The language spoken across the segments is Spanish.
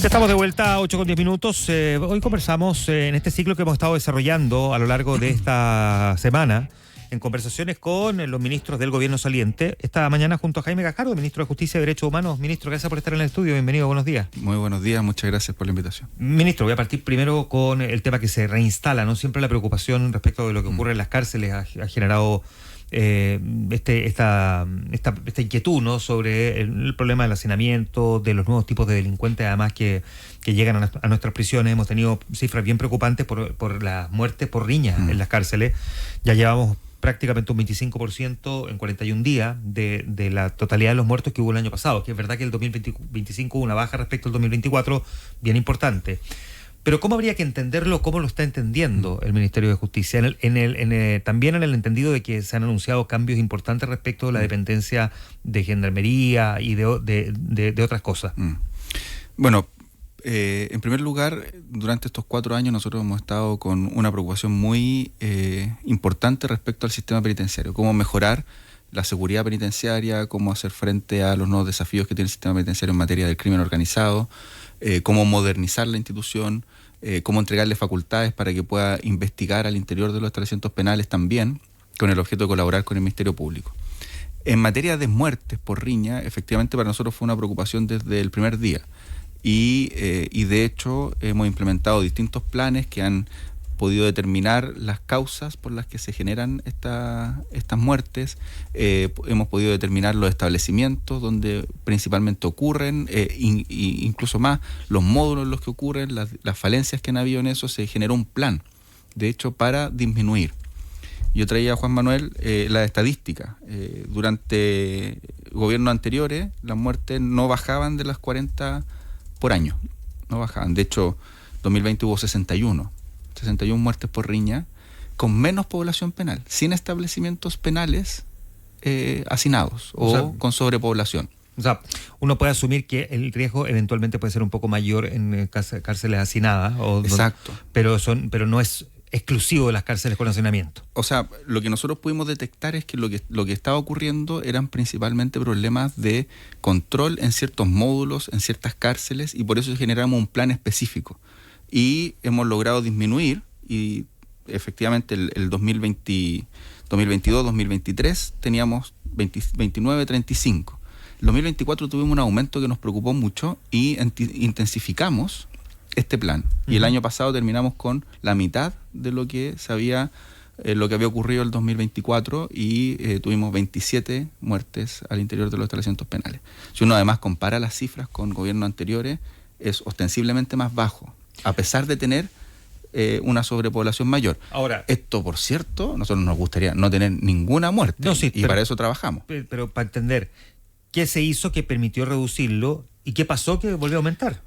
Ya estamos de vuelta a 8:10. Hoy conversamos en este ciclo que hemos estado desarrollando a lo largo de esta semana en conversaciones con los ministros del gobierno saliente. Esta mañana junto a Jaime Gajardo, ministro de Justicia y Derechos Humanos. Ministro, gracias por estar en el estudio. Bienvenido, buenos días. Muy buenos días, muchas gracias por la invitación. Ministro, voy a partir primero con el tema que se reinstala, ¿no? Siempre la preocupación respecto de lo que ocurre en las cárceles ha generado esta inquietud, ¿no? Sobre el problema del hacinamiento, de los nuevos tipos de delincuentes, además que llegan a nuestras prisiones. Hemos tenido cifras bien preocupantes por las muertes por riña en las cárceles. Ya llevamos prácticamente un 25% en 41 días de la totalidad de los muertos que hubo el año pasado, que es verdad que el 2025 hubo una baja respecto al 2024 bien importante. Pero ¿cómo habría que entenderlo? ¿Cómo lo está entendiendo el Ministerio de Justicia? También en el entendido de que se han anunciado cambios importantes respecto de la dependencia de gendarmería y de otras cosas. Bueno, en primer lugar, durante estos 4 años nosotros hemos estado con una preocupación muy importante respecto al sistema penitenciario. Cómo mejorar la seguridad penitenciaria, cómo hacer frente a los nuevos desafíos que tiene el sistema penitenciario en materia del crimen organizado, cómo modernizar la institución, cómo entregarle facultades para que pueda investigar al interior de los establecimientos penales también, con el objeto de colaborar con el Ministerio Público. En materia de muertes por riña, efectivamente para nosotros fue una preocupación desde el primer día y de hecho hemos implementado distintos planes que han podido determinar las causas por las que se generan estas muertes. Hemos podido determinar los establecimientos donde principalmente ocurren, incluso más los módulos en los que ocurren, las falencias que han habido en eso. Se generó un plan, de hecho, para disminuir. Yo traía, Juan Manuel, la estadística. Durante gobiernos anteriores, las muertes no bajaban de las 40 por año. No bajaban. De hecho, 2020 hubo 61 muertes por riña, con menos población penal, sin establecimientos penales hacinados o con sobrepoblación. O sea, uno puede asumir que el riesgo eventualmente puede ser un poco mayor en cárceles hacinadas. Exacto. Pero no es exclusivo de las cárceles con hacinamiento. O sea, lo que nosotros pudimos detectar es que lo que estaba ocurriendo eran principalmente problemas de control en ciertos módulos, en ciertas cárceles, y por eso generamos un plan específico. Y hemos logrado disminuir, y efectivamente el 2022-2023 teníamos 29-35. En 2024 tuvimos un aumento que nos preocupó mucho y intensificamos este plan. Y el año pasado terminamos con la mitad de lo que lo que había ocurrido el 2024 y tuvimos 27 muertes al interior de los establecimientos penales. Si uno además compara las cifras con gobiernos anteriores, es ostensiblemente más bajo, a pesar de tener una sobrepoblación mayor. Ahora, esto, por cierto, a nosotros nos gustaría no tener ninguna muerte, para eso trabajamos. Pero para entender, ¿qué se hizo que permitió reducirlo y qué pasó que volvió a aumentar?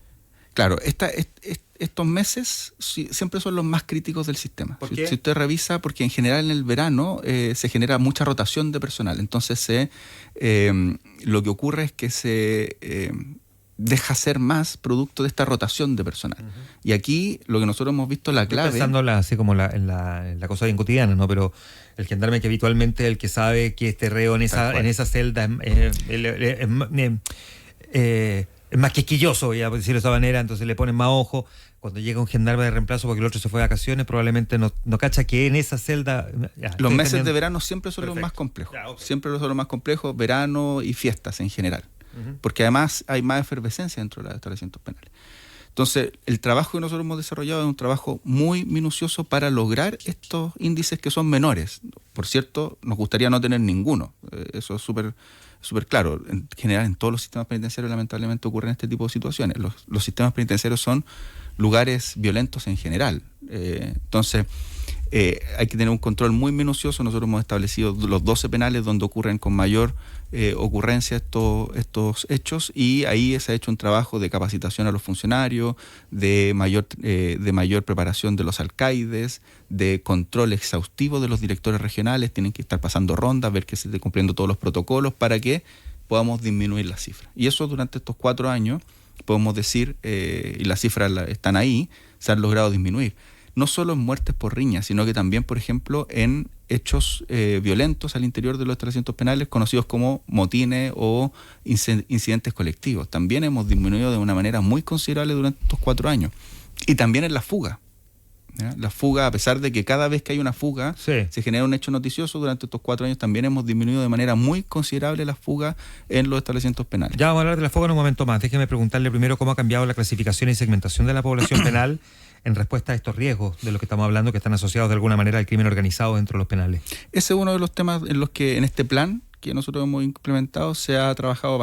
Claro, estos meses siempre son los más críticos del sistema. ¿Por qué? Si usted revisa, porque en general en el verano se genera mucha rotación de personal, entonces lo que ocurre es que se deja ser más producto de esta rotación de personal. Y aquí lo que nosotros hemos visto, la clave... Estoy pensando así como en la cosa bien cotidiana, ¿no? Pero el gendarme que habitualmente el que sabe que este reo en esa celda es más quisquilloso, voy a decirlo de esa manera, entonces le ponen más ojo. Cuando llega un gendarme de reemplazo porque el otro se fue de vacaciones, probablemente no cacha que en esa celda... Los meses de verano siempre son los más complejos. Siempre son los más complejos, verano y fiestas en general. Porque además hay más efervescencia dentro de los establecimientos penales. Entonces, el trabajo que nosotros hemos desarrollado es un trabajo muy minucioso para lograr estos índices que son menores. Por cierto, nos gustaría no tener ninguno. Eso es súper claro. En general, en todos los sistemas penitenciarios, lamentablemente, ocurren este tipo de situaciones. Los sistemas penitenciarios son lugares violentos en general. Entonces, hay que tener un control muy minucioso. Nosotros hemos establecido los 12 penales donde ocurren con mayor ocurrencia estos hechos, y ahí se ha hecho un trabajo de capacitación a los funcionarios, de mayor preparación de los alcaides, de control exhaustivo de los directores regionales. Tienen que estar pasando rondas, ver que se esté cumpliendo todos los protocolos para que podamos disminuir las cifras. Y eso durante estos 4 años, podemos decir, y las cifras están ahí, se han logrado disminuir. No solo en muertes por riña, sino que también, por ejemplo, en hechos violentos al interior de los establecimientos penales, conocidos como motines o incidentes colectivos. También hemos disminuido de una manera muy considerable durante estos 4 años. Y también en la fuga. ¿Ya? La fuga, a pesar de que cada vez que hay una fuga se genera un hecho noticioso, durante estos 4 años también hemos disminuido de manera muy considerable la fuga en los establecimientos penales. Ya vamos a hablar de la fuga en un momento más. Déjeme preguntarle primero cómo ha cambiado la clasificación y segmentación de la población penal en respuesta a estos riesgos de los que estamos hablando, que están asociados de alguna manera al crimen organizado dentro de los penales. Ese es uno de los temas en los que en este plan que nosotros hemos implementado se ha trabajado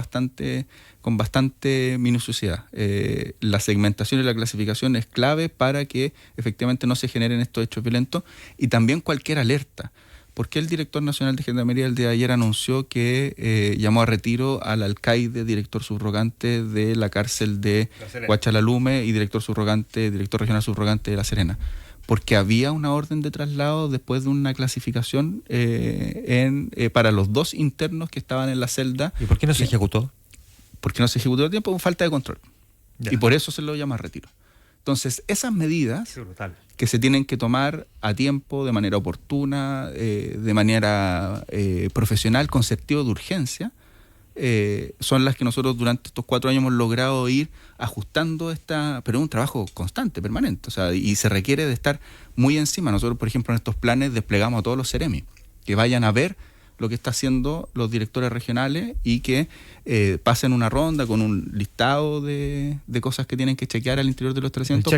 con bastante minuciosidad. La segmentación y la clasificación es clave para que efectivamente no se generen estos hechos violentos, y también cualquier alerta. ¿Por qué el director nacional de Gendarmería el día de ayer anunció que llamó a retiro al alcaide, director subrogante de la cárcel de Huachalalume y director regional subrogante de La Serena? Porque había una orden de traslado después de una clasificación para los 2 internos que estaban en la celda. ¿Y por qué no se ejecutó? Porque no se ejecutó a tiempo, por falta de control. Ya. Y por eso se lo llama retiro. Entonces, esas medidas que se tienen que tomar a tiempo, de manera oportuna, de manera profesional, con sentido de urgencia, son las que nosotros durante estos 4 años hemos logrado ir ajustando pero es un trabajo constante, permanente, o sea, y se requiere de estar muy encima. Nosotros, por ejemplo, en estos planes desplegamos a todos los Ceremi que vayan a ver lo que está haciendo los directores regionales y que pasen una ronda con un listado de cosas que tienen que chequear al interior de los establecimientos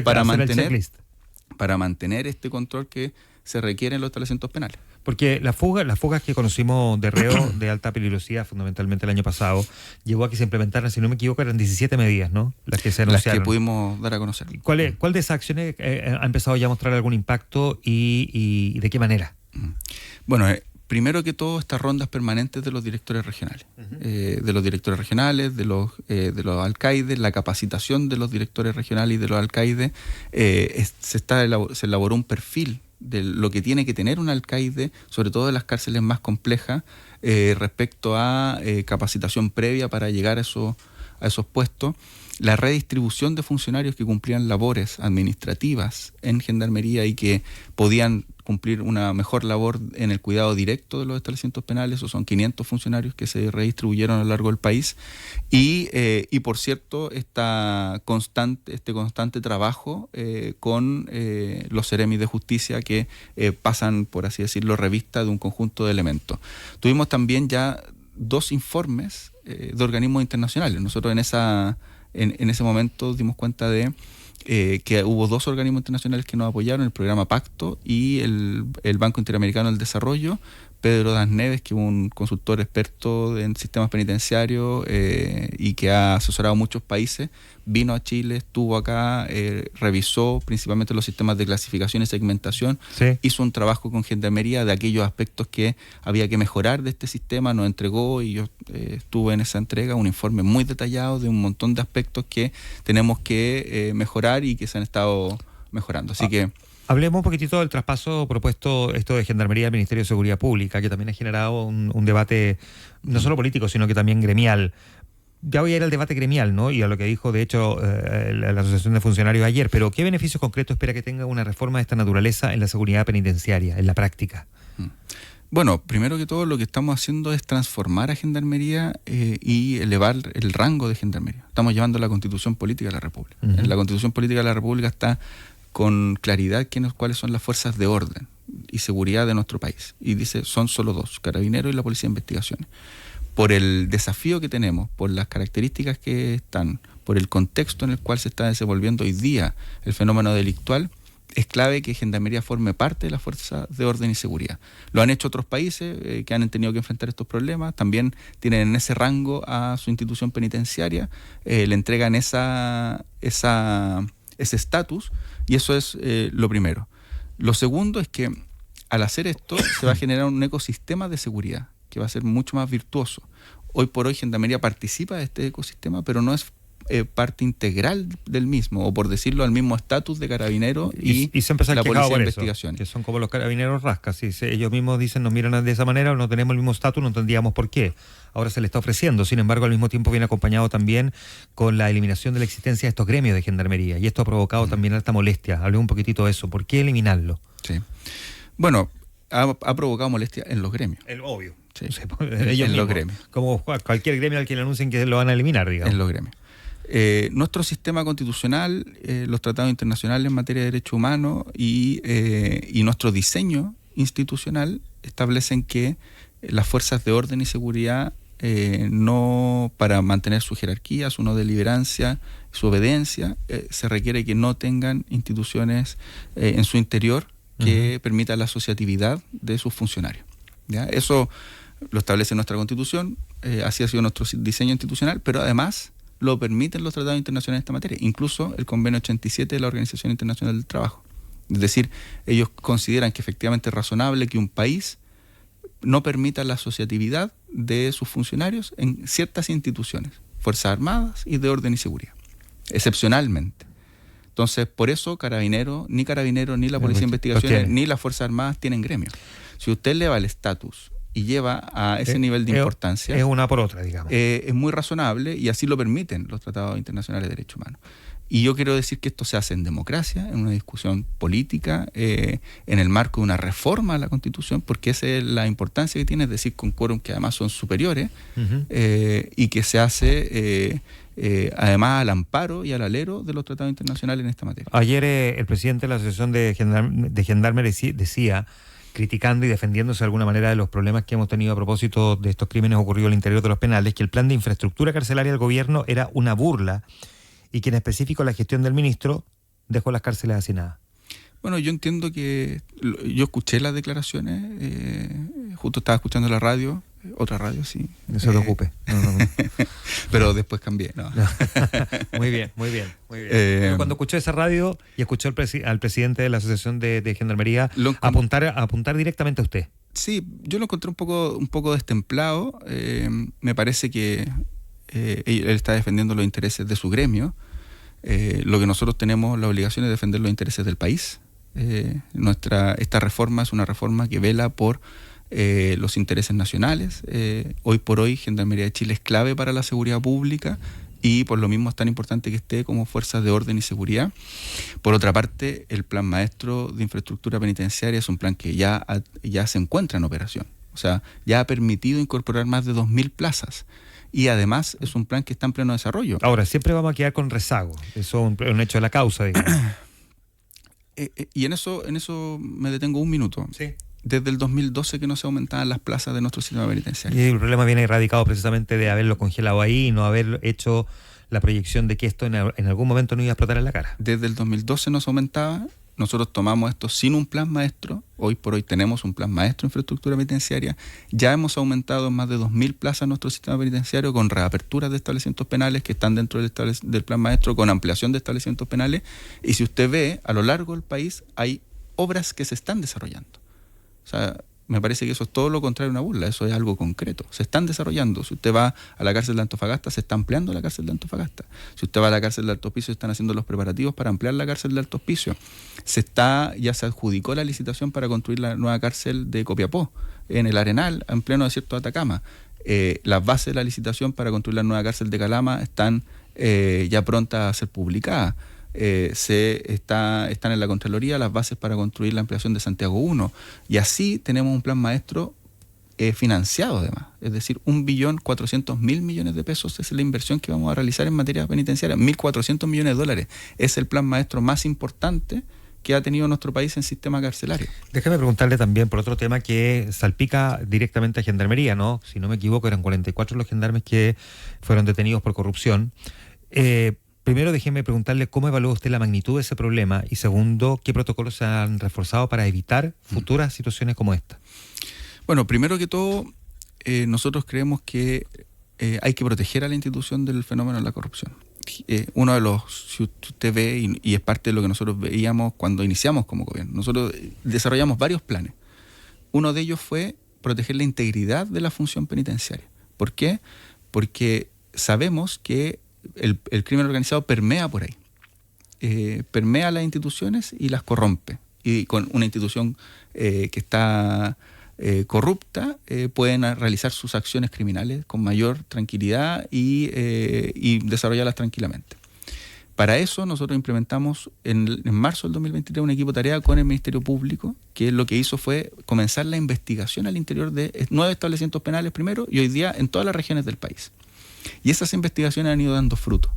para mantener este control que se requiere en los establecimientos penales. Porque las fugas que conocimos de reo de alta peligrosidad, fundamentalmente el año pasado, llevó a que se implementaran, si no me equivoco, eran 17 medidas, ¿no? Las que se anunciaron. Las que pudimos dar a conocer. ¿Cuál de esas acciones ha empezado ya a mostrar algún impacto y de qué manera? Bueno, primero que todo, estas rondas permanentes de los directores regionales. De los directores regionales, de los alcaides, la capacitación de los directores regionales y de los alcaides. Se elaboró un perfil de lo que tiene que tener un alcaide, sobre todo en las cárceles más complejas, respecto a capacitación previa para llegar a esos puestos. La redistribución de funcionarios que cumplían labores administrativas en Gendarmería y que podían cumplir una mejor labor en el cuidado directo de los establecimientos penales. Esos son 500 funcionarios que se redistribuyeron a lo largo del país. Y por cierto, este constante trabajo con los Ceremis de Justicia que pasan, por así decirlo, revista de un conjunto de elementos. Tuvimos también ya 2 informes de organismos internacionales. Nosotros en ese momento dimos cuenta de que hubo 2 organismos internacionales que nos apoyaron, el programa Pacto y el Banco Interamericano del Desarrollo. Pedro Das Neves, que es un consultor experto en sistemas penitenciarios y que ha asesorado a muchos países, vino a Chile, estuvo acá, revisó principalmente los sistemas de clasificación y segmentación, hizo un trabajo con Gendarmería de aquellos aspectos que había que mejorar de este sistema, nos entregó, y yo estuve en esa entrega, un informe muy detallado de un montón de aspectos que tenemos que mejorar y que se han estado mejorando. Así que hablemos un poquitito del traspaso propuesto, esto de Gendarmería al Ministerio de Seguridad Pública, que también ha generado un debate no solo político, sino que también gremial. Ya voy a ir al debate gremial, ¿no? Y a lo que dijo, de hecho, la Asociación de Funcionarios ayer. Pero, ¿qué beneficios concretos espera que tenga una reforma de esta naturaleza en la seguridad penitenciaria, en la práctica? Bueno, primero que todo, lo que estamos haciendo es transformar a Gendarmería y elevar el rango de Gendarmería. Estamos llevando la Constitución Política de la República. En la Constitución Política de la República está con claridad cuáles son las fuerzas de orden y seguridad de nuestro país. Y dice, son solo 2, Carabineros y la Policía de Investigaciones. Por el desafío que tenemos, por las características que están, por el contexto en el cual se está desenvolviendo hoy día el fenómeno delictual, es clave que Gendarmería forme parte de las fuerzas de orden y seguridad. Lo han hecho otros países que han tenido que enfrentar estos problemas, también tienen en ese rango a su institución penitenciaria, le entregan ese estatus, y eso es lo primero. Lo segundo es que al hacer esto se va a generar un ecosistema de seguridad que va a ser mucho más virtuoso. Hoy por hoy Gendarmería participa de este ecosistema, pero no es parte integral del mismo, o por decirlo, al mismo estatus de Carabineros y siempre se han la Policía de eso, Investigaciones. Que son como los Carabineros rascas. Si ellos mismos dicen, nos miran de esa manera, o no tenemos el mismo estatus, no entendíamos por qué. Ahora se le está ofreciendo. Sin embargo, al mismo tiempo viene acompañado también con la eliminación de la existencia de estos gremios de Gendarmería. Y esto ha provocado también alta molestia. Hablé un poquitito de eso. ¿Por qué eliminarlo? Sí. Bueno, ha provocado molestia en los gremios. El obvio. Sí, ellos en los mismos, gremios. como cualquier gremio al que le anuncien que lo van a eliminar, digamos. En los gremios. Nuestro sistema constitucional, los tratados internacionales en materia de derechos humanos y nuestro diseño institucional establecen que las fuerzas de orden y seguridad, no, para mantener su jerarquía, su no deliberancia, su obediencia, se requiere que no tengan instituciones en su interior que permitan la asociatividad de sus funcionarios. ¿Ya? Eso lo establece nuestra Constitución, así ha sido nuestro diseño institucional, pero además lo permiten los tratados internacionales en esta materia, incluso el convenio 87 de la Organización Internacional del Trabajo. Es decir, ellos consideran que efectivamente es razonable que un país no permita la asociatividad de sus funcionarios en ciertas instituciones, Fuerzas Armadas y de orden y seguridad, excepcionalmente. Entonces, por eso ni Carabineros, ni la Policía de Investigaciones, ni las Fuerzas Armadas tienen gremio. Si usted eleva el estatus y lleva a ese nivel de importancia, es una por otra, digamos. Es muy razonable y así lo permiten los tratados internacionales de derechos humanos. Y yo quiero decir que esto se hace en democracia, en una discusión política, en el marco de una reforma a la Constitución, porque esa es la importancia que tiene, es decir, con quórum que además son superiores, y que se hace además al amparo y al alero de los tratados internacionales en esta materia. Ayer el presidente de la Asociación de Gendarmes decía, criticando y defendiéndose de alguna manera de los problemas que hemos tenido a propósito de estos crímenes ocurridos al interior de los penales, que el plan de infraestructura carcelaria del gobierno era una burla y que en específico la gestión del ministro dejó las cárceles hacinadas. Bueno, yo entiendo que yo escuché las declaraciones, justo estaba escuchando la radio, otra radio, sí. No se preocupe. No. Pero después cambié, ¿no? Muy bien. Cuando escuché esa radio y escuché al presidente de la Asociación de Gendarmería apuntar directamente a usted. Sí, yo lo encontré un poco destemplado. Me parece que él está defendiendo los intereses de su gremio. Lo que nosotros tenemos la obligación es defender los intereses del país. Esta reforma es una reforma que vela por los intereses nacionales. Hoy por hoy Gendarmería de Chile es clave para la seguridad pública y por lo mismo es tan importante que esté como fuerzas de orden y seguridad. Por otra parte, el plan maestro de infraestructura penitenciaria es un plan que ya se encuentra en operación. O sea, ya ha permitido incorporar más de 2.000 plazas. Y además es un plan que está en pleno desarrollo. Ahora, siempre vamos a quedar con rezago. Eso es un hecho de la causa, digamos. Y en eso me detengo un minuto. Sí. Desde el 2012 que no se aumentaban las plazas de nuestro sistema penitenciario. Y el problema viene erradicado precisamente de haberlo congelado ahí y no haber hecho la proyección de que esto en algún momento no iba a explotar en la cara. Desde el 2012 no se aumentaba. Nosotros tomamos esto sin un plan maestro. Hoy por hoy tenemos un plan maestro de infraestructura penitenciaria. Ya hemos aumentado más de 2.000 plazas en nuestro sistema penitenciario con reaperturas de establecimientos penales que están dentro del plan maestro, con ampliación de establecimientos penales. Y si usted ve, a lo largo del país hay obras que se están desarrollando. O sea, me parece que eso es todo lo contrario a una burla, eso es algo concreto. Se están desarrollando. Si usted va a la cárcel de Antofagasta, se está ampliando la cárcel de Antofagasta. Si usted va a la cárcel de Alto Hospicio, se están haciendo los preparativos para ampliar la cárcel de Alto Hospicio. Ya se adjudicó la licitación para construir la nueva cárcel de Copiapó, en el Arenal, en pleno desierto de Atacama. Las bases de la licitación para construir la nueva cárcel de Calama están ya prontas a ser publicadas. Están en la Contraloría las bases para construir la ampliación de Santiago 1 y así tenemos un plan maestro financiado además, es decir, 1.400.000 millones de pesos es la inversión que vamos a realizar en materia penitenciaria. 1.400 millones de dólares es el plan maestro más importante que ha tenido nuestro país en sistema carcelario. Déjame preguntarle también por otro tema que salpica directamente a Gendarmería, ¿no? Si no me equivoco, eran 44 los gendarmes que fueron detenidos por corrupción. Primero, déjeme preguntarle cómo evalúa usted la magnitud de ese problema y segundo, ¿qué protocolos se han reforzado para evitar futuras situaciones como esta? Bueno, primero que todo, nosotros creemos que hay que proteger a la institución del fenómeno de la corrupción. Uno de los, si usted ve, y es parte de lo que nosotros veíamos cuando iniciamos como gobierno, nosotros desarrollamos varios planes. Uno de ellos fue proteger la integridad de la función penitenciaria. ¿Por qué? Porque sabemos que el crimen organizado permea por ahí, permea las instituciones y las corrompe. Y con una institución que está corrupta, pueden realizar sus acciones criminales con mayor tranquilidad y desarrollarlas tranquilamente. Para eso nosotros implementamos en marzo del 2023 un equipo de tarea con el Ministerio Público, que lo que hizo fue comenzar la investigación al interior de 9 establecimientos penales primero y hoy día en todas las regiones del país. Y esas investigaciones han ido dando fruto.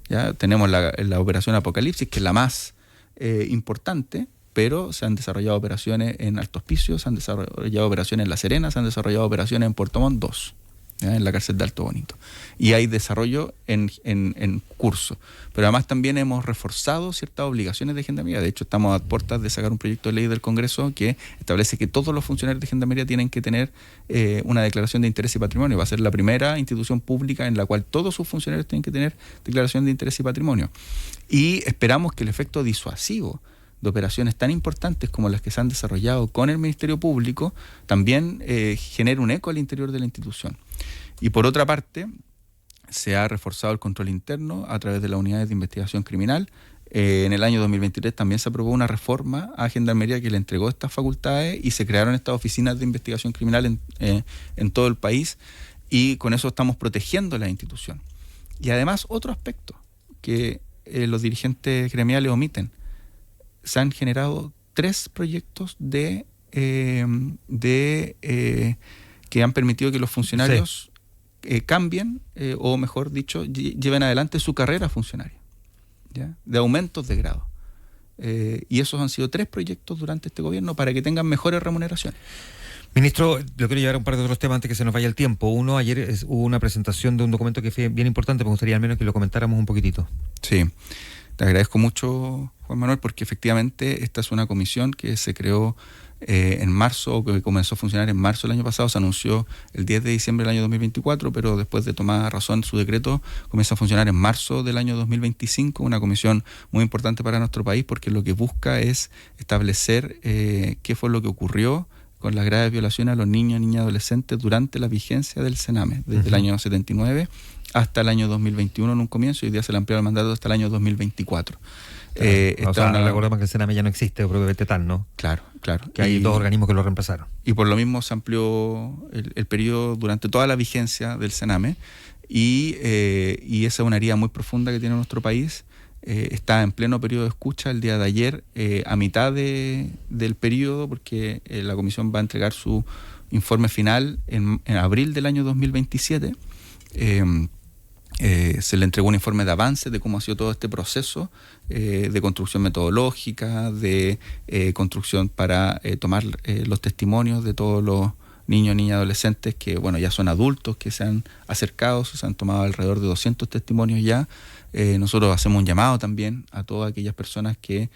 Ya tenemos la operación Apocalipsis, que es la más importante, pero se han desarrollado operaciones en Alto Hospicio, se han desarrollado operaciones en La Serena, se han desarrollado operaciones en Puerto Montt 2. En la cárcel de Alto Bonito. Y hay desarrollo en curso. Pero además también hemos reforzado ciertas obligaciones de Gendarmería. De hecho, estamos a puertas de sacar un proyecto de ley del Congreso que establece que todos los funcionarios de Gendarmería tienen que tener una declaración de interés y patrimonio. Va a ser la primera institución pública en la cual todos sus funcionarios tienen que tener declaración de interés y patrimonio. Y esperamos que el efecto disuasivo de operaciones tan importantes como las que se han desarrollado con el Ministerio Público también genere un eco al interior de la institución. Y por otra parte, se ha reforzado el control interno a través de las unidades de investigación criminal. En el año 2023 también se aprobó una reforma a Gendarmería que le entregó estas facultades y se crearon estas oficinas de investigación criminal en todo el país, y con eso estamos protegiendo la institución. Y además, otro aspecto que los dirigentes gremiales omiten: se han generado 3 proyectos que han permitido que los funcionarios cambien, o mejor dicho, lleven adelante su carrera funcionaria, ¿ya? De aumentos de grado. Y esos han sido 3 proyectos durante este gobierno para que tengan mejores remuneraciones. Ministro, lo quiero llevar a un par de otros temas antes que se nos vaya el tiempo. Uno, ayer hubo una presentación de un documento que fue bien importante, me gustaría al menos que lo comentáramos un poquitito. Sí, te agradezco mucho, Juan Manuel, porque efectivamente esta es una comisión que se creó en marzo, o que comenzó a funcionar en marzo del año pasado. Se anunció el 10 de diciembre del año 2024, pero después de tomar razón su decreto, comienza a funcionar en marzo del año 2025, una comisión muy importante para nuestro país, porque lo que busca es establecer qué fue lo que ocurrió con las graves violaciones a los niños, niñas y adolescentes durante la vigencia del CENAME, desde el año 79 hasta el año 2021 en un comienzo, y hoy día se le amplió el mandato hasta el año 2024. Recordemos que el CENAME ya no existe propiamente tal, ¿no? Claro. Que hay 2 organismos que lo reemplazaron. Y por lo mismo se amplió el periodo durante toda la vigencia del CENAME, y esa es una herida muy profunda que tiene nuestro país. Está en pleno periodo de escucha el día de ayer, a mitad del periodo, porque la comisión va a entregar su informe final en abril del año 2027. Se le entregó un informe de avance de cómo ha sido todo este proceso de construcción metodológica, de construcción para tomar los testimonios de todos los niños, niñas, adolescentes que, bueno, ya son adultos, que se han acercado, se han tomado alrededor de 200 testimonios ya. Nosotros hacemos un llamado también a todas aquellas personas que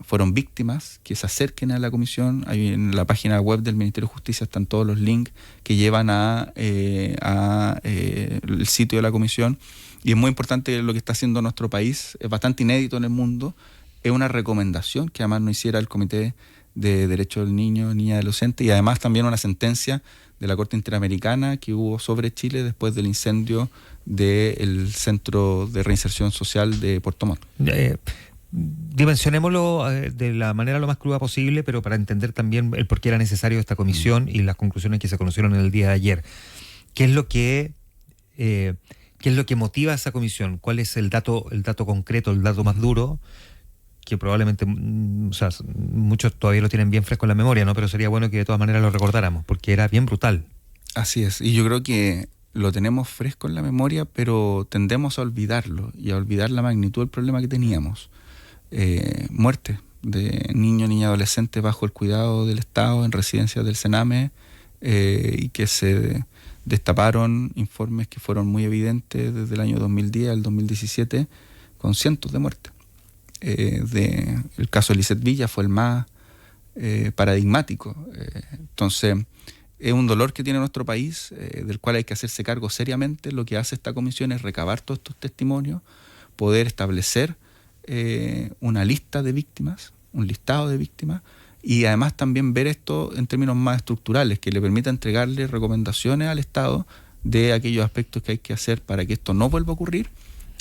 fueron víctimas, que se acerquen a la comisión. Ahí en la página web del Ministerio de Justicia están todos los links que llevan a el sitio de la comisión. Y es muy importante lo que está haciendo nuestro país, es bastante inédito en el mundo. Es una recomendación que además nos hiciera el Comité de Derechos del Niño, Niña y Adolescente, y además también una sentencia de la Corte Interamericana que hubo sobre Chile después del incendio del Centro de Reinserción Social de Puerto Montt. Dimensionémoslo de la manera lo más cruda posible, pero para entender también el por qué era necesario esta comisión y las conclusiones que se conocieron en el día de ayer. ¿Qué es lo que motiva a esa comisión? ¿Cuál es el dato concreto, el dato más duro? Que probablemente, muchos todavía lo tienen bien fresco en la memoria, ¿no? Pero sería bueno que de todas maneras lo recordáramos, porque era bien brutal. Así es, y yo creo que lo tenemos fresco en la memoria, pero tendemos a olvidarlo y a olvidar la magnitud del problema que teníamos. Muerte de niños, niñas y adolescentes bajo el cuidado del Estado en residencias del CENAME, y que se destaparon informes que fueron muy evidentes desde el año 2010 al 2017 con cientos de muertes. El caso de Lisette Villa fue el más paradigmático. Entonces, es un dolor que tiene nuestro país, del cual hay que hacerse cargo seriamente. Lo que hace esta comisión es recabar todos estos testimonios, poder establecer una lista de víctimas, un listado de víctimas, y además también ver esto en términos más estructurales, que le permita entregarle recomendaciones al Estado de aquellos aspectos que hay que hacer para que esto no vuelva a ocurrir.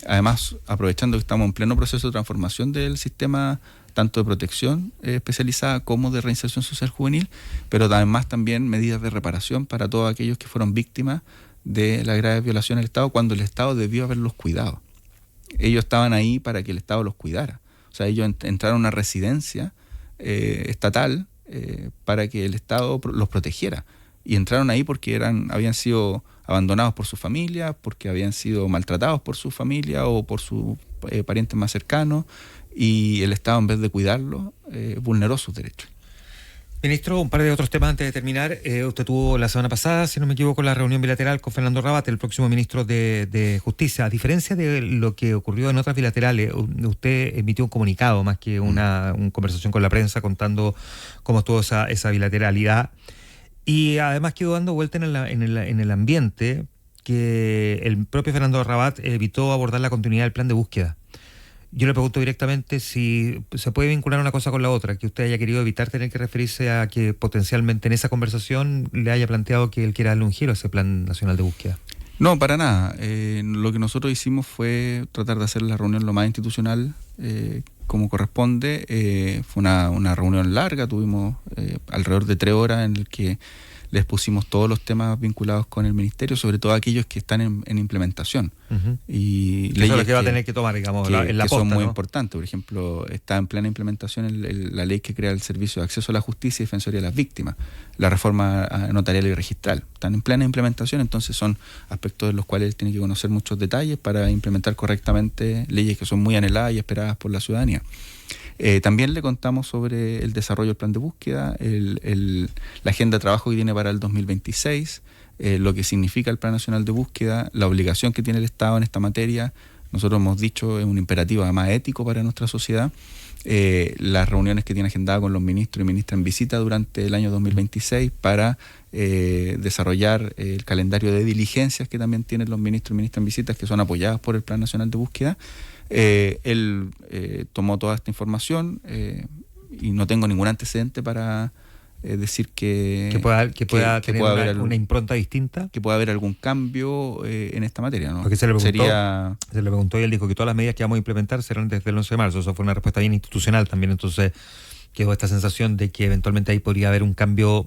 Además, aprovechando que estamos en pleno proceso de transformación del sistema, tanto de protección especializada como de reinserción social juvenil, pero además también medidas de reparación para todos aquellos que fueron víctimas de las graves violaciones del Estado, cuando el Estado debió haberlos cuidado. Ellos estaban ahí para que el Estado los cuidara. O sea, ellos entraron a una residencia estatal para que el Estado los protegiera. Y entraron ahí porque habían sido abandonados por su familia, porque habían sido maltratados por su familia o por sus parientes más cercanos, y el Estado, en vez de cuidarlos, vulneró sus derechos. Ministro, un par de otros temas antes de terminar. Usted tuvo la semana pasada, si no me equivoco, la reunión bilateral con Fernando Rabat, el próximo ministro de Justicia. A diferencia de lo que ocurrió en otras bilaterales, usted emitió un comunicado más que una conversación con la prensa contando cómo estuvo esa bilateralidad. Y además quedó dando vuelta en el ambiente que el propio Fernando Rabat evitó abordar la continuidad del plan de búsqueda. Yo le pregunto directamente si se puede vincular una cosa con la otra, que usted haya querido evitar tener que referirse a que potencialmente en esa conversación le haya planteado que él quiera darle un giro a ese plan nacional de búsqueda. No, para nada. Lo que nosotros hicimos fue tratar de hacer la reunión lo más institucional como corresponde. Fue una reunión larga, tuvimos alrededor de 3 horas en el que les pusimos todos los temas vinculados con el ministerio, sobre todo aquellos que están en implementación. Uh-huh. Y leyes eso es lo que va a tener que tomar, digamos, en la que posta, son muy ¿no? importantes. Por ejemplo, está en plena implementación la ley que crea el Servicio de Acceso a la Justicia y Defensoría de las Víctimas, la reforma notarial y registral. Están en plena implementación, entonces son aspectos de los cuales él tiene que conocer muchos detalles para implementar correctamente leyes que son muy anheladas y esperadas por la ciudadanía. También le contamos sobre el desarrollo del plan de búsqueda, la agenda de trabajo que tiene para el 2026, lo que significa el Plan Nacional de Búsqueda, la obligación que tiene el Estado en esta materia. Nosotros hemos dicho es un imperativo además ético para nuestra sociedad. Las reuniones que tiene agendadas con los ministros y ministras en visita durante el año 2026 para desarrollar el calendario de diligencias que también tienen los ministros y ministras en visitas, que son apoyadas por el Plan Nacional de Búsqueda. Él tomó toda esta información y no tengo ningún antecedente para decir que pueda tener una impronta distinta, que pueda haber algún cambio en esta materia, ¿no? Porque se le preguntó y él dijo que todas las medidas que vamos a implementar serán desde el 11 de marzo. Eso fue una respuesta bien institucional también. Entonces quedó esta sensación de que eventualmente ahí podría haber un cambio,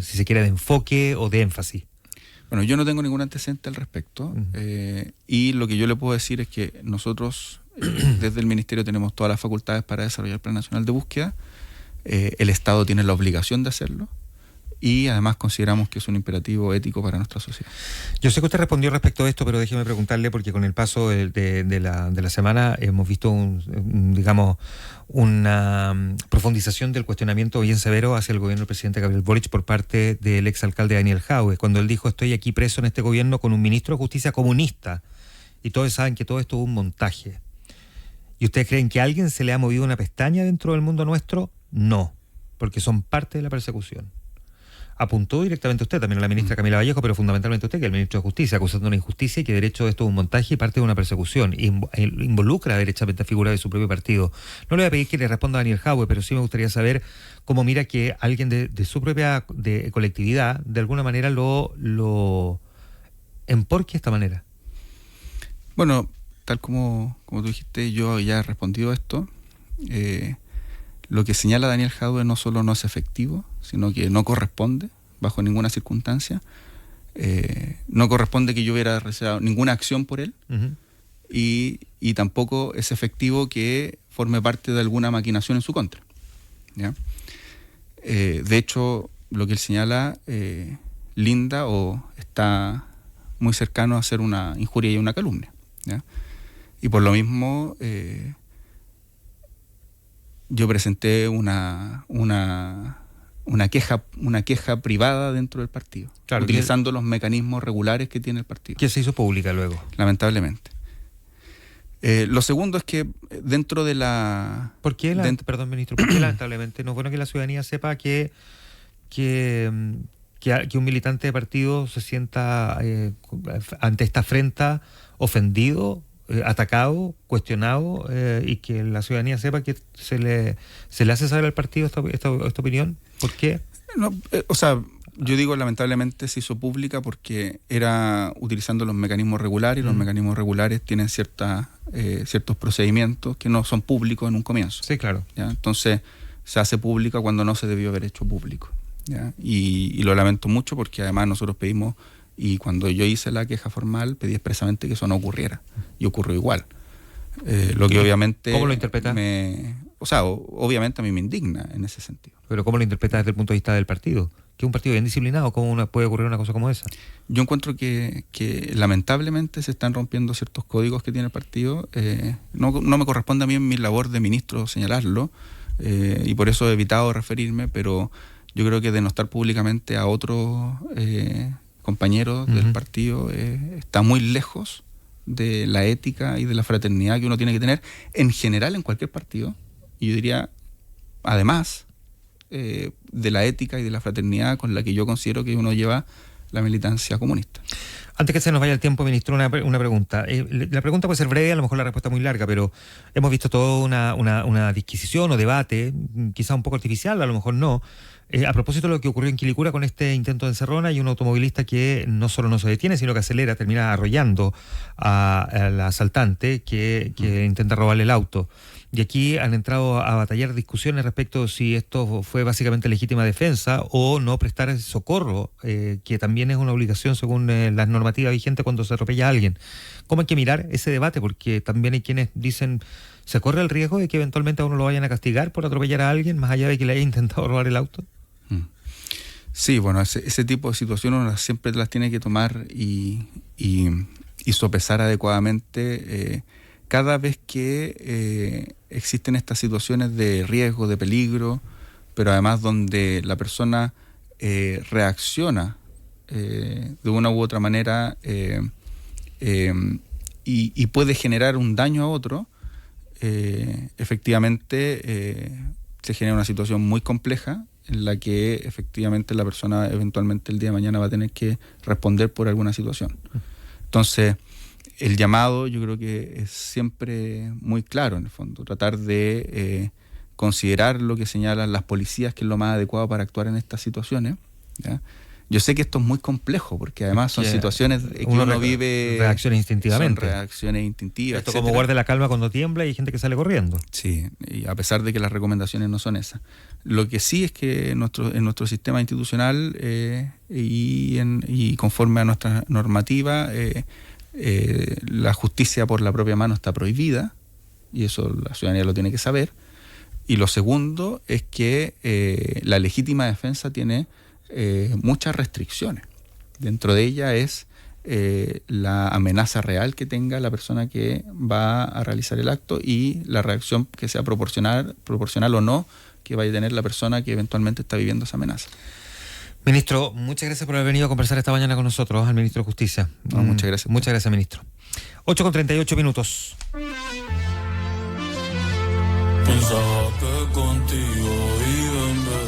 si se quiere, de enfoque o de énfasis. Bueno, yo no tengo ningún antecedente al respecto. Uh-huh. Y lo que yo le puedo decir es que nosotros desde el Ministerio tenemos todas las facultades para desarrollar el Plan Nacional de Búsqueda. El Estado tiene la obligación de hacerlo y además consideramos que es un imperativo ético para nuestra sociedad. Yo sé que usted respondió respecto a esto, pero déjeme preguntarle, porque con el paso de la semana hemos visto una profundización del cuestionamiento bien severo hacia el gobierno del presidente Gabriel Boric por parte del exalcalde Daniel Jadwe, cuando él dijo: estoy aquí preso en este gobierno con un ministro de Justicia comunista y todos saben que todo esto es un montaje. ¿Y ustedes creen que a alguien se le ha movido una pestaña dentro del mundo nuestro? No, porque son parte de la persecución. Apuntó directamente usted, también a la ministra Camila Vallejo, pero fundamentalmente usted, que es el ministro de Justicia, acusando una injusticia y que derecho esto es un montaje y parte de una persecución. Involucra derechamente a figuras de su propio partido. No le voy a pedir que le responda a Daniel Jadwe, pero sí me gustaría saber cómo mira que alguien de su propia colectividad de alguna manera lo emporque de esta manera. Bueno, tal como tú dijiste, yo ya he respondido a esto. Lo que señala Daniel Jadwe no solo no es efectivo, sino que no corresponde bajo ninguna circunstancia. No corresponde que yo hubiera realizado ninguna acción por él. Uh-huh. y tampoco es efectivo que forme parte de alguna maquinación en su contra, ¿ya? De hecho, lo que él señala linda o está muy cercano a ser una injuria y una calumnia, ¿ya? Y por lo mismo yo presenté una queja privada dentro del partido, claro, utilizando los mecanismos regulares que tiene el partido. ¿Qué se hizo pública luego? Lamentablemente. Lo segundo es que dentro de la... ¿Por qué, perdón, ministro, por qué lamentablemente? No es bueno que la ciudadanía sepa que un militante de partido se sienta ante esta afrenta ofendido, atacado, cuestionado, y que la ciudadanía sepa que se le hace saber al partido esta opinión. ¿Por qué? No, yo digo lamentablemente se hizo pública porque era utilizando los mecanismos regulares, y los mecanismos regulares tienen ciertos procedimientos que no son públicos en un comienzo. Sí, claro. ¿Ya? Entonces se hace pública cuando no se debió haber hecho público, ¿ya? Y lo lamento mucho porque además nosotros pedimos, y cuando yo hice la queja formal pedí expresamente que eso no ocurriera, y ocurrió igual. Lo que obviamente... ¿Cómo lo interpreta? Obviamente a mí me indigna en ese sentido. Pero ¿cómo lo interpreta desde el punto de vista del partido? Que es un partido bien disciplinado, ¿cómo puede ocurrir una cosa como esa? Yo encuentro que lamentablemente se están rompiendo ciertos códigos que tiene el partido. No me corresponde a mí en mi labor de ministro señalarlo, y por eso he evitado referirme, pero yo creo que denostar públicamente a otros compañeros del partido está muy lejos de la ética y de la fraternidad que uno tiene que tener en general en cualquier partido. Y yo diría, además, de la ética y de la fraternidad con la que yo considero que uno lleva la militancia comunista. Antes que se nos vaya el tiempo, ministro, una pregunta. La pregunta puede ser breve, a lo mejor la respuesta muy larga, pero hemos visto toda una disquisición o debate, quizá un poco artificial, a lo mejor no, a propósito de lo que ocurrió en Quilicura con este intento de encerrona y un automovilista que no solo no se detiene, sino que acelera, termina arrollando al asaltante que intenta robarle el auto. Y aquí han entrado a batallar discusiones respecto si esto fue básicamente legítima defensa o no prestar ese socorro, que también es una obligación según la normativa vigente cuando se atropella a alguien. ¿Cómo hay que mirar ese debate? Porque también hay quienes dicen, ¿se corre el riesgo de que eventualmente a uno lo vayan a castigar por atropellar a alguien, más allá de que le haya intentado robar el auto? Sí, bueno, ese tipo de situaciones uno siempre las tiene que tomar y sopesar adecuadamente cada vez que existen estas situaciones de riesgo, de peligro, pero además donde la persona reacciona de una u otra manera y puede generar un daño a otro, efectivamente se genera una situación muy compleja en la que efectivamente la persona eventualmente el día de mañana va a tener que responder por alguna situación. Entonces, el llamado yo creo que es siempre muy claro en el fondo, tratar de considerar lo que señalan las policías, que es lo más adecuado para actuar en estas situaciones, ¿ya? Yo sé que esto es muy complejo, porque además son situaciones que uno vive... Reacciones instintivamente. Son reacciones instintivas, esto etcétera. Como guarde la calma cuando tiembla y hay gente que sale corriendo. Sí, y a pesar de que las recomendaciones no son esas. Lo que sí es que en nuestro sistema institucional y conforme a nuestra normativa, la justicia por la propia mano está prohibida, y eso la ciudadanía lo tiene que saber. Y lo segundo es que la legítima defensa tiene muchas restricciones. Dentro de ella es la amenaza real que tenga la persona que va a realizar el acto y la reacción que sea proporcional o no que vaya a tener la persona que eventualmente está viviendo esa amenaza. Ministro, muchas gracias por haber venido a conversar esta mañana con nosotros, al ministro de Justicia. No, muchas gracias. Muchas gracias, ministro. 8:38. Pensaba que contigo